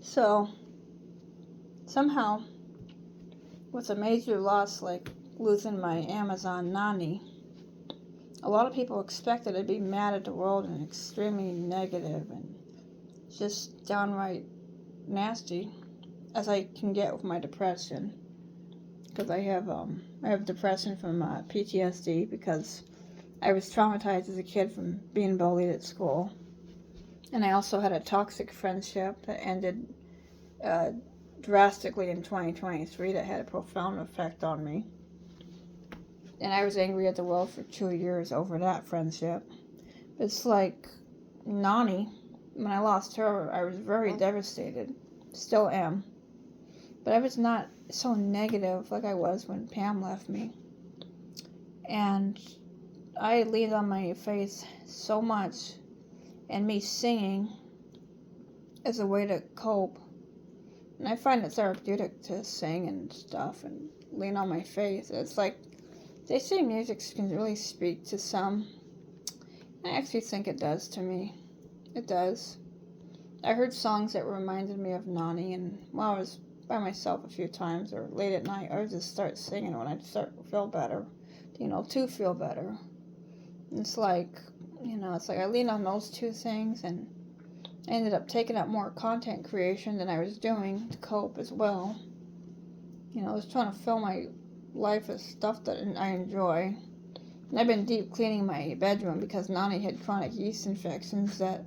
So, somehow, with a major loss like losing my Amazon nanny, a lot of people expected to be mad at the world and extremely negative and just downright nasty, as I can get with my depression. Because I have depression from PTSD because I was traumatized as a kid from being bullied at school. And I also had a toxic friendship that ended drastically in 2023 that had a profound effect on me. And I was angry at the world for 2 years over that friendship. It's like Nani, when I lost her, I was very devastated. Still am. But I was not so negative like I was when Pam left me. And I leaned on my faith so much, and me singing as a way to cope. And I find it therapeutic to sing and stuff and lean on my faith. It's like they say music can really speak to some. I actually think it does to me. It does. I heard songs that reminded me of Nani, and while I was by myself a few times or late at night, I would just start singing when I'd start to feel better, to feel better. It's like, it's like I leaned on those two things, and I ended up taking up more content creation than I was doing to cope as well. I was trying to fill my life with stuff that I enjoy. And I've been deep cleaning my bedroom because Nani had chronic yeast infections that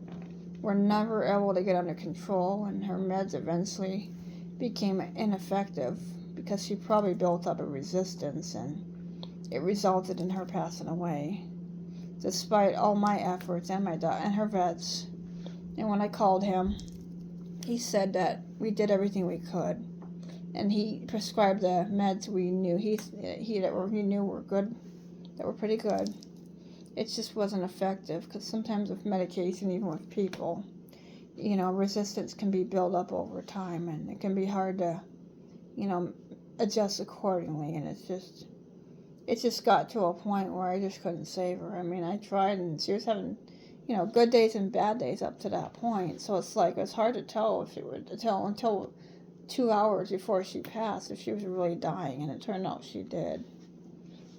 were never able to get under control, and her meds eventually became ineffective because she probably built up a resistance, and it resulted in her passing away, despite all my efforts and and her vets. And when I called him, he said that we did everything we could, and he prescribed the meds we knew he knew were good, that were pretty good. It just wasn't effective because sometimes with medication, even with people, resistance can be built up over time, and it can be hard to, adjust accordingly. And it just got to a point where I just couldn't save her. I mean, I tried, and she was having, good days and bad days up to that point. So it's like, it's hard to tell if it would until 2 hours before she passed if she was really dying, and it turned out she did.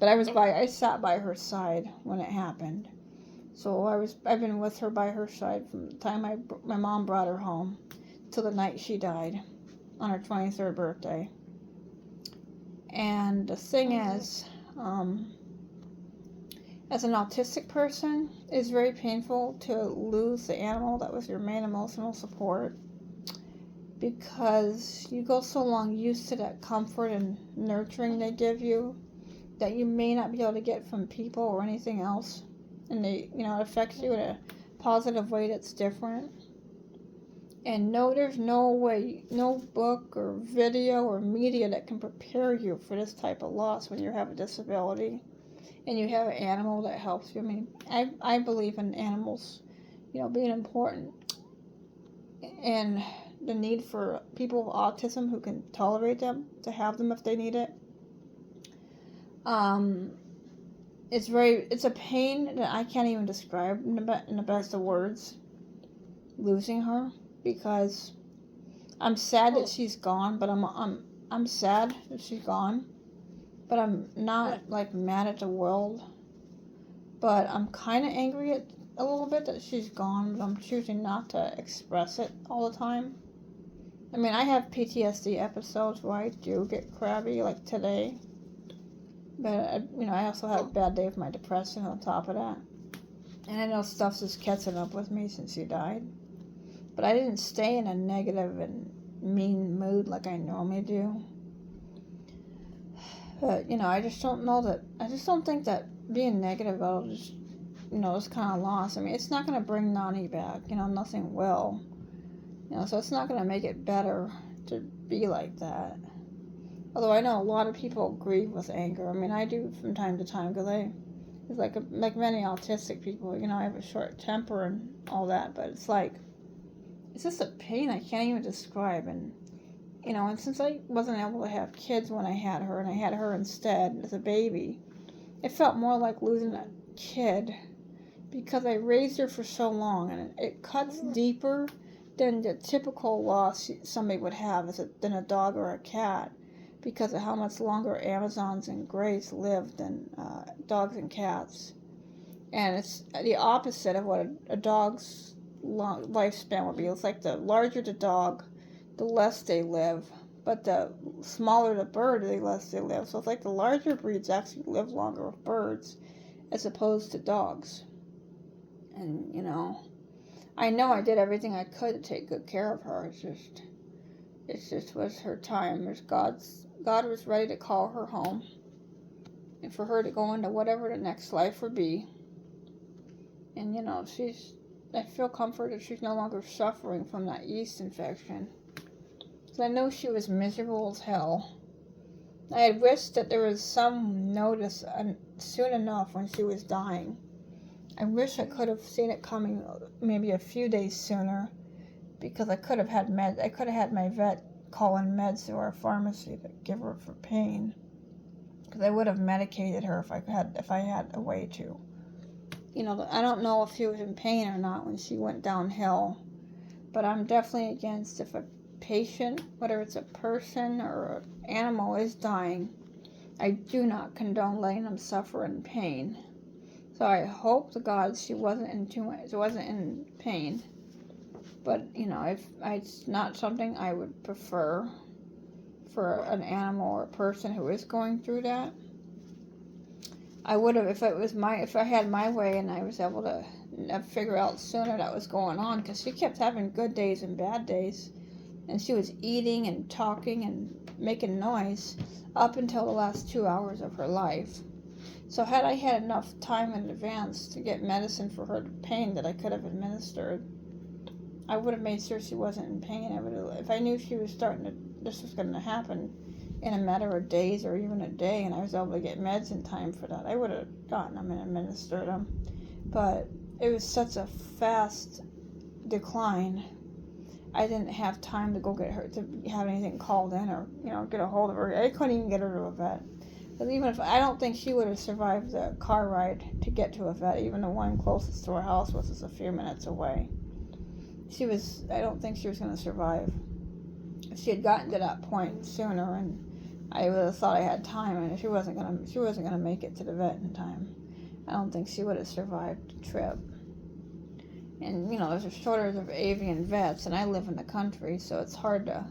But I sat by her side when it happened. So I've been with her by her side from the time my mom brought her home till the night she died on her 23rd birthday. And the thing is, as an autistic person, it's very painful to lose the animal that was your main emotional support, because you go so long used to that comfort and nurturing they give you that you may not be able to get from people or anything else. And it affects you in a positive way that's different. And no, there's no way, no book or video or media that can prepare you for this type of loss when you have a disability and you have an animal that helps you. I mean, I believe in animals, being important, and the need for people with autism who can tolerate them to have them if they need it. It's a pain that I can't even describe in the best of words, losing her, because I'm sad that she's gone, but I'm sad that she's gone, but I'm not like mad at the world, but I'm kind of angry at a little bit that she's gone, but I'm choosing not to express it all the time. I mean, I have PTSD episodes where I do get crabby, like today. But, I also had a bad day with my depression on top of that. And I know stuff's just catching up with me since she died. But I didn't stay in a negative and mean mood like I normally do. But, I just don't think that being negative about just, this kind of loss, I mean, it's not going to bring Nani back. Nothing will. So it's not going to make it better to be like that. Although I know a lot of people grieve with anger. I mean, I do from time to time, because it's like many autistic people, I have a short temper and all that, but it's just a pain I can't even describe. And, and since I wasn't able to have kids when I had her, and I had her instead as a baby, it felt more like losing a kid, because I raised her for so long, and it cuts deeper than the typical loss somebody would have than a dog or a cat, because of how much longer Amazons and Greys live than dogs and cats. And it's the opposite of what a dog's lifespan would be. It's like the larger the dog, the less they live. But the smaller the bird, the less they live. So it's like the larger breeds actually live longer with birds as opposed to dogs. And, I know I did everything I could to take good care of her. It just was her time. God was ready to call her home. And for her to go into whatever the next life would be. And, I feel comforted she's no longer suffering from that yeast infection. I know she was miserable as hell. I had wished that there was some notice soon enough when she was dying. I wish I could have seen it coming maybe a few days sooner, because I could have had meds. I could have had my vet call in meds to our pharmacy to give her for pain, because I would have medicated her if I had a way to. I don't know if she was in pain or not when she went downhill, but I'm definitely against if a patient, whether it's a person or an animal, is dying, I do not condone letting them suffer in pain. So I hope to God she wasn't in pain. But if it's not something I would prefer for an animal or a person who is going through that. I would have, if I had my way and I was able to figure out sooner that was going on, because she kept having good days and bad days. And she was eating and talking and making noise up until the last 2 hours of her life. So had I had enough time in advance to get medicine for her pain that I could have administered, I would have made sure she wasn't in pain. If I knew this was going to happen in a matter of days or even a day, and I was able to get meds in time for that, I would have gotten them and administered them. But it was such a fast decline. I didn't have time to go get her, to have anything called in or, get a hold of her. I couldn't even get her to a vet. But I don't think she would have survived the car ride to get to a vet. Even the one closest to her house was just a few minutes away. I don't think she was going to survive. If she had gotten to that point sooner, and I would have thought I had time, and she wasn't going to make it to the vet in time, I don't think she would have survived the trip. And, there's a shortage of avian vets, and I live in the country, so it's hard to,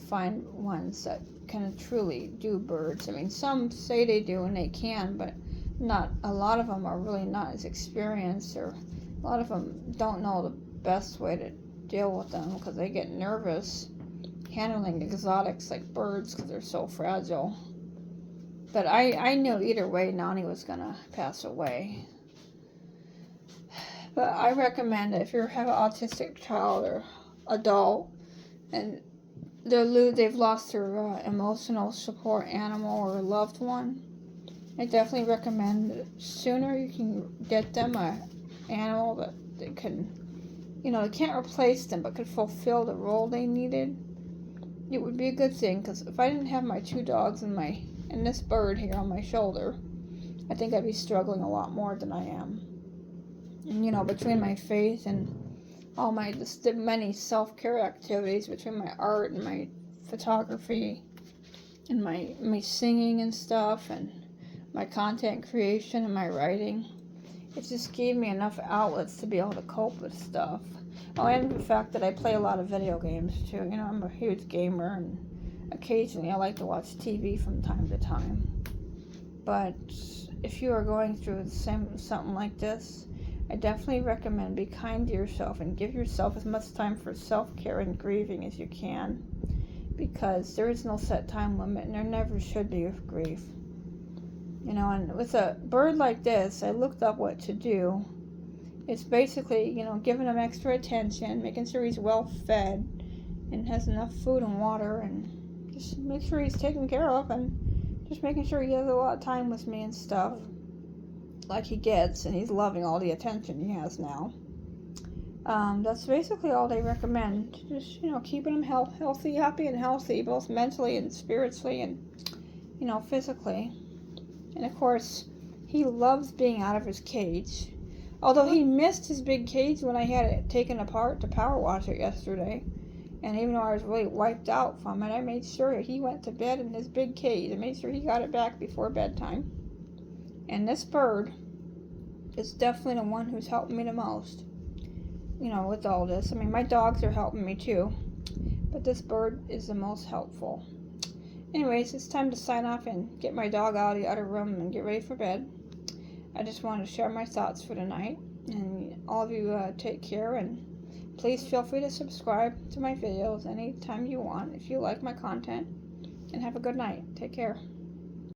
find ones that can truly do birds. I mean, some say they do, and they can, but a lot of them are really not as experienced, or a lot of them don't know the best way to deal with them, because they get nervous handling exotics like birds, because they're so fragile. But I knew either way Nani was going to pass away. But I recommend that if you have an autistic child or adult and they've lost their emotional support animal or loved one, I definitely recommend that sooner you can get them an animal that can, they can't replace them but could fulfill the role they needed. It would be a good thing, because if I didn't have my 2 dogs and this bird here on my shoulder, I think I'd be struggling a lot more than I am. And, between my faith and all the many self-care activities, between my art and my photography and my singing and stuff and my content creation and my writing, it just gave me enough outlets to be able to cope with stuff. Oh, and the fact that I play a lot of video games, too. I'm a huge gamer, and occasionally I like to watch TV from time to time. But if you are going through something like this, I definitely recommend be kind to yourself and give yourself as much time for self-care and grieving as you can, because there is no set time limit, and there never should be with grief. And with a bird like this, I looked up what to do. It's basically, giving him extra attention, making sure he's well fed and has enough food and water, and just make sure he's taken care of, and just making sure he has a lot of time with me and stuff. Like he gets, and he's loving all the attention he has now. That's basically all they recommend. Just, keeping him healthy, happy and healthy, both mentally and spiritually and, physically. And of course, he loves being out of his cage. Although he missed his big cage when I had it taken apart to power wash it yesterday. And even though I was really wiped out from it, I made sure he went to bed in his big cage. I made sure he got it back before bedtime. And this bird is definitely the one who's helping me the most. You know, with all this. I mean, my dogs are helping me too. But this bird is the most helpful. Anyways, it's time to sign off and get my dog out of the other room and get ready for bed. I just wanted to share my thoughts for the night. And all of you take care, and please feel free to subscribe to my videos anytime you want if you like my content. And have a good night. Take care.